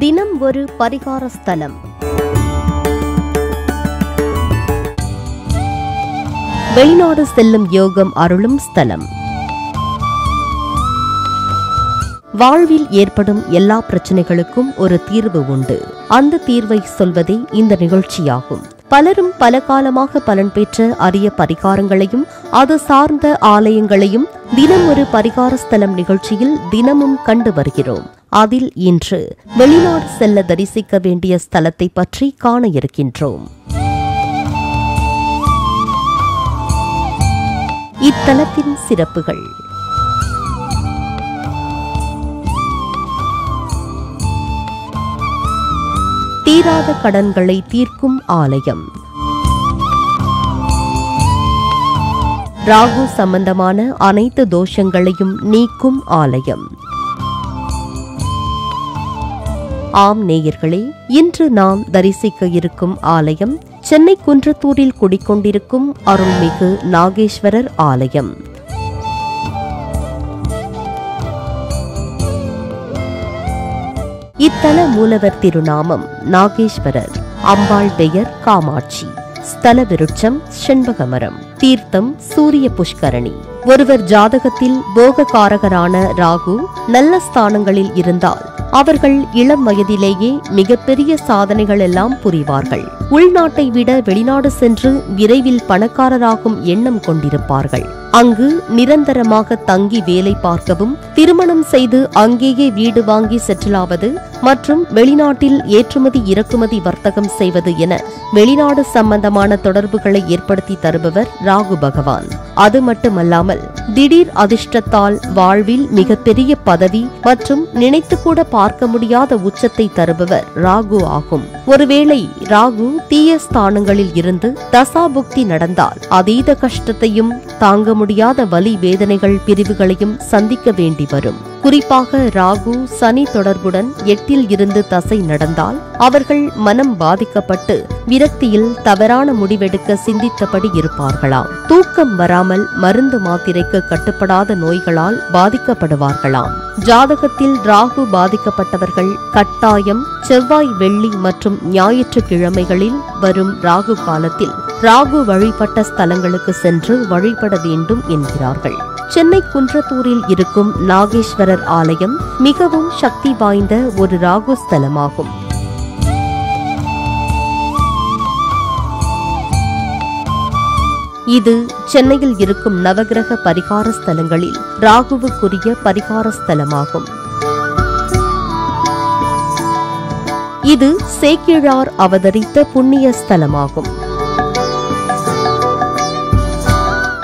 தினம் ஒரு பரிகார ஸ்தலம். வெளிநாடு செல்லும் யோகம் அருளும் ஸ்தலம். வாழ்வில் ஏற்படும் எல்லா பிரச்சனைகளுக்கும் ஒரு தீர்வு உண்டு. அந்த தீர்வை சொல்வதே இந்த நிகழ்ச்சியாகும். பலரும் பல காலமாக பலன் பெற்ற அரிய பரிகாரங்களையும் அது சார்ந்த ஆலயங்களையும் தினம் ஒரு பரிகார ஸ்தலம் நிகழ்ச்சியில் தினமும் கண்டு வருகிறோம். அதில் இன்று வெளிநாடு செல்ல தரிசிக்க வேண்டிய ஸ்தலத்தை பற்றி காண இருக்கின்றோம். இத்தலத்தின் சிறப்புகள். தீராத கடன்களை தீர்க்கும் ஆலயம். ராகு சம்பந்தமான அனைத்து தோஷங்களையும் நீக்கும் ஆலயம். ஆம் நேயர்களே, இன்று நாம் தரிசிக்க இருக்கும் ஆலயம் சென்னை குன்றத்தூரில் குடிக்கொண்டிருக்கும் அருள்மிகு நாகேஸ்வரர் ஆலயம். இத்தல மூலவர் திருநாமம் நாகேஸ்வரர். அம்பாள் பெயர் காமாட்சி. ஸ்தல விருட்சம் செண்பகமரம். தீர்த்தம் சூரிய புஷ்கரணி. ஒருவர் ஜாதகத்தில் போககாரகரான ராகு நல்ல ஸ்தானங்களில் இருந்தால் அவர்கள் இளம் வயதிலேயே மிகப்பெரிய சாதனைகள் எல்லாம் புரிவார்கள். உள்நாட்டை விட வெளிநாடு சென்று விரைவில் பணக்காரராகும் எண்ணம் கொண்டிருப்பார்கள். அங்கு நிரந்தரமாக தங்கி வேலை பார்க்கவும், திருமணம் செய்து அங்கேயே வீடு வாங்கி செட்டிலாவது மற்றும் வெளிநாட்டில் ஏற்றுமதி இறக்குமதி வர்த்தகம் செய்வது என வெளிநாடு சம்பந்தமான தொடர்புகளை ஏற்படுத்தி தருபவர் ராகு பகவான். அது மட்டுமல்லாமல் திடீர் அதிர்ஷ்டத்தால் வாழ்வில் மிகப்பெரிய பதவி மற்றும் நினைத்து கூட பார்க்க முடியாத உச்சத்தை தருபவர் ராகு ஆகும். ஒருவேளை ராகு தீய ஸ்தானங்களில் இருந்து தசாபுக்தி நடந்தால் அதீத கஷ்டத்தையும் தாங்க முடியாத வலி வேதனைகள் பிரிவுகளையும் சந்திக்க வேண்டி வரும். குறிப்பாக ராகு சனி தொடர்புடன் 8ல் இருந்து தசை நடந்தால் அவர்கள் மனம் பாதிக்கப்பட்டு விரக்தியில் தவறான முடிவெடுக்க சிந்தித்தபடி இருப்பார்களாம். தூக்கம் வராமல் மருந்து மாத்திரைக்கு கட்டுப்படாத நோய்களால் பாதிக்கப்படுவார்களாம். ஜாதகத்தில் ராகு பாதிக்கப்பட்டவர்கள் கட்டாயம் செவ்வாய், வெள்ளி மற்றும் ஞாயிற்றுக்கிழமைகளில் வரும் ராகு காலத்தில் ராகு வழிபட்ட ஸ்தலங்களுக்கு சென்று வழிபட வேண்டும் என்கிறார்கள். சென்னை குன்றத்தூரில் இருக்கும் நாகேஸ்வரர் ஆலயம் மிகவும் சக்தி வாய்ந்த ஒரு ராகு ஸ்தலமாகும். இது சென்னையில் இருக்கும் நவகிரக பரிகார ஸ்தலங்களில் ராகுவுக்குரிய பரிகார ஸ்தலமாகும். இது சேக்கிழார் அவதரித்த புண்ணிய ஸ்தலமாகும்.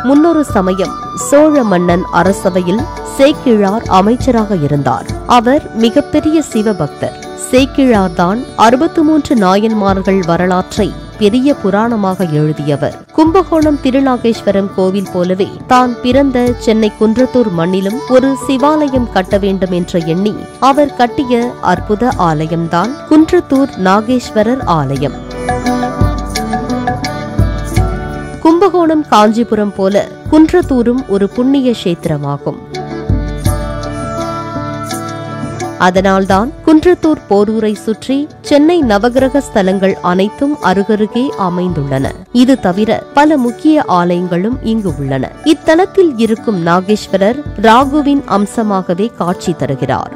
முன்னொரு சமயம் சோழ மன்னன் அரசவையில் சேக்கிழார் அமைச்சராக இருந்தார். அவர் மிகப்பெரிய சிவபக்தர். சேக்கிழார்தான் 63 நாயன்மார்கள் வரலாற்றை பெரிய புராணமாக எழுதியவர். கும்பகோணம் திருநாகேஸ்வரம் கோவில் போலவே தான் பிறந்த சென்னை குன்றத்தூர் மண்ணிலும் ஒரு சிவாலயம் கட்ட வேண்டும் என்ற எண்ணி அவர் கட்டிய அற்புத ஆலயம்தான் குன்றத்தூர் நாகேஸ்வரர் ஆலயம். கும்பகோணம், காஞ்சிபுரம் போல குன்றத்தூரும் ஒரு புண்ணிய கஷேத்திரமாகும். அதனால்தான் குன்றத்தூர் போரூரை சுற்றி சென்னை நவகிரக ஸ்தலங்கள் அனைத்தும் அருகருகே அமைந்துள்ளன. இது தவிர பல முக்கிய ஆலயங்களும் இங்கு உள்ளன. இத்தலத்தில் இருக்கும் நாகேஸ்வரர் ராகுவின் அம்சமாகவே காட்சி தருகிறார்.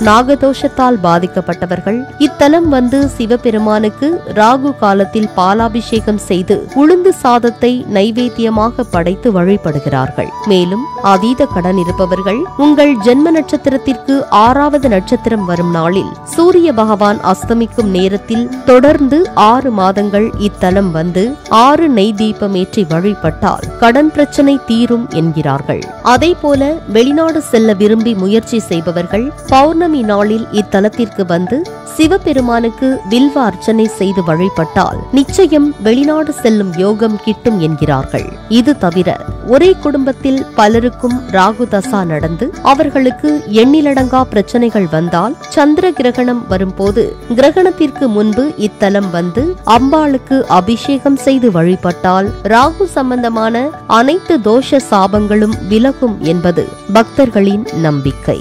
நாகதோஷத்தால் பாதிக்கப்பட்டவர்கள் இத்தலம் வந்து சிவபெருமானுக்கு ராகு காலத்தில் பாலாபிஷேகம் செய்து உளுந்து சாதத்தை நைவேத்தியமாக படைத்து வழிபடுகிறார்கள். மேலும் அதீத கடன் இருப்பவர்கள் உங்கள் ஜென்ம நட்சத்திரத்திற்கு 6வது நட்சத்திரம் வரும் நாளில் சூரிய பகவான் அஸ்தமிக்கும் நேரத்தில் தொடர்ந்து 6 மாதங்கள் இத்தலம் வந்து 6 நெய் தீபமேற்றி வழிபட்டால் கடன் பிரச்சனை தீரும் என்கிறார்கள். அதேபோல வெளிநாடு செல்ல விரும்பி முயற்சி செய்பவர்கள் பௌர்ணமி நாளில் இத்தலத்திற்கு வந்து சிவபெருமானுக்கு வில்வ அர்ச்சனை செய்து வழிபட்டால் நிச்சயம் வெளிநாடு செல்லும் யோகம் கிட்டும் என்கிறார்கள். இது தவிர ஒரே குடும்பத்தில் பலருக்கும் ராகு தசா நடந்து அவர்களுக்கு எண்ணிலடங்கா பிரச்சனைகள் வந்தால் சந்திர கிரகணம் வரும்போது கிரகணத்திற்கு முன்பு இத்தலம் வந்து அம்பாளுக்கு அபிஷேகம் செய்து வழிபட்டால் ராகு சம்பந்தமான அனைத்து தோஷ சாபங்களும் விலகும் என்பது பக்தர்களின் நம்பிக்கை.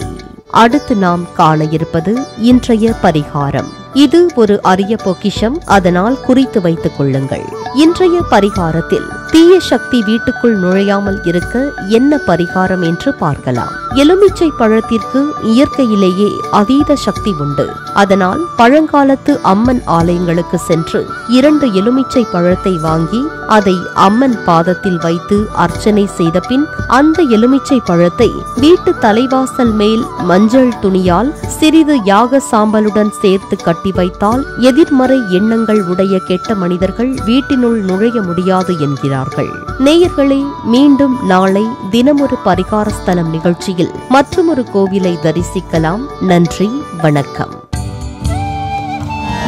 அடுத்து நாம் காண இருப்பது இன்றைய பரிகாரம். இது ஒரு அரிய பொக்கிஷம், அதனால் குறித்து வைத்துக் கொள்ளுங்கள். இன்றைய பரிகாரத்தில் தீய சக்தி வீட்டுக்குள் நுழையாமல் இருக்க என்ன பரிகாரம் என்று பார்க்கலாம். எலுமிச்சை பழத்திற்கு இயற்கையிலேயே அதீத சக்தி உண்டு. அதனால் பழங்காலத்து அம்மன் ஆலயங்களுக்கு சென்று 2 எலுமிச்சை பழத்தை வாங்கி அதை அம்மன் பாதத்தில் வைத்து அர்ச்சனை செய்த பின் அந்த எலுமிச்சை பழத்தை வீட்டு தலைவாசல் மேல் மஞ்சள் துணியால் சிறிது யாக சாம்பலுடன் சேர்த்து கட்டி வைத்தால் எதிர்மறை எண்ணங்கள் உடைய கெட்ட மனிதர்கள் வீட்டினுள் நுழைய முடியாது என்கிறார்கள். நேயர்களே, மீண்டும் நாளை தினமொரு பரிகார ஸ்தலம் நிகழ்ச்சியில் மற்றொரு கோவிலை தரிசிக்கலாம். நன்றி, வணக்கம்.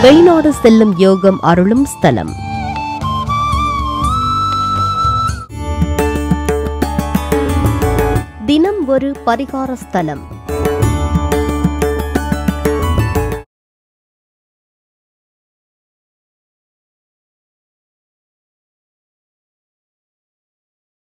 வெளிநாடு செல்லும் யோகம் அருளும் ஸ்தலம். தினம் ஒரு பரிகார ஸ்தலம்.